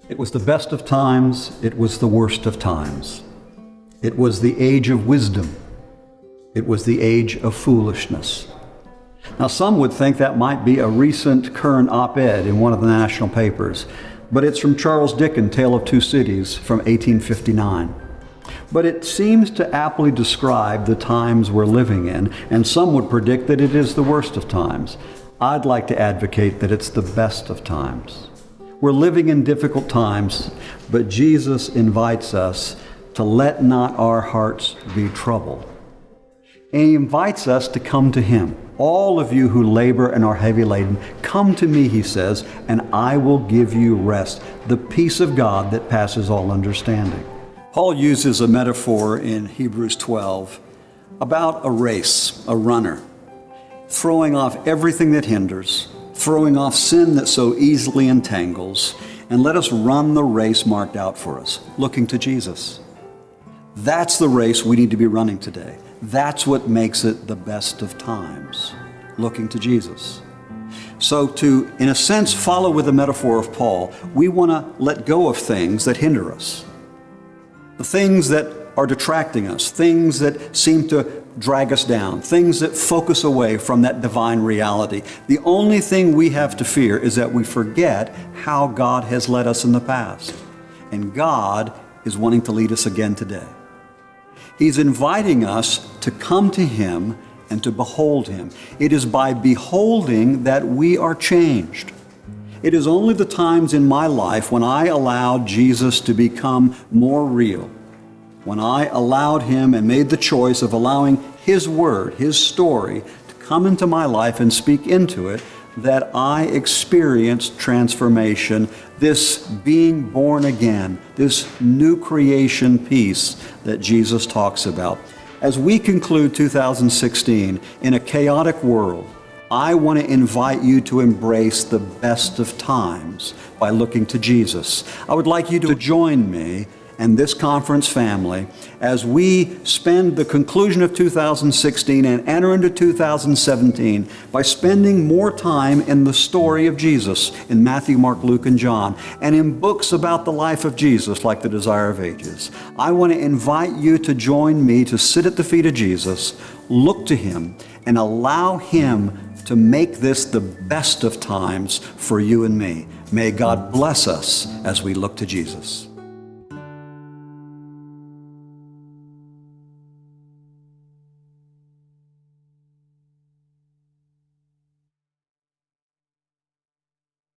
It was the best of times, it was the worst of times. It was the age of wisdom. It was the age of foolishness. Now, some would think that might be a recent current op-ed in one of the national papers, but it's from Charles Dickens' Tale of Two Cities from 1859. But it seems to aptly describe the times we're living in, and some would predict that it is the worst of times. I'd like to advocate that it's the best of times. We're living in difficult times, but Jesus invites us to let not our hearts be troubled. And He invites us to come to Him. All of you who labor and are heavy laden, come to me, He says, and I will give you rest, the peace of God that passes all understanding. Paul uses a metaphor in Hebrews 12 about a race, a runner, throwing off everything that hinders, throwing off sin that so easily entangles, and let us run the race marked out for us, looking to Jesus. That's the race we need to be running today. That's what makes it the best of times, looking to Jesus. So to, in a sense, follow with the metaphor of Paul, we want to let go of things that hinder us, the things that are detracting us, things that seem to drag us down, things that focus away from that divine reality. The only thing we have to fear is that we forget how God has led us in the past. And God is wanting to lead us again today. He's inviting us to come to Him and to behold Him. It is by beholding that we are changed. It is only the times in my life when I allowed Jesus to become more real, when I allowed Him and made the choice of allowing His Word, His story, to come into my life and speak into it, that I experienced transformation, this being born again, this new creation peace that Jesus talks about. As we conclude 2016 in a chaotic world, I want to invite you to embrace the best of times by looking to Jesus. I would like you to join me and this conference family as we spend the conclusion of 2016 and enter into 2017 by spending more time in the story of Jesus in Matthew, Mark, Luke, and John, and in books about the life of Jesus like The Desire of Ages. I want to invite you to join me to sit at the feet of Jesus, look to Him, and allow Him to make this the best of times for you and me. May God bless us as we look to Jesus.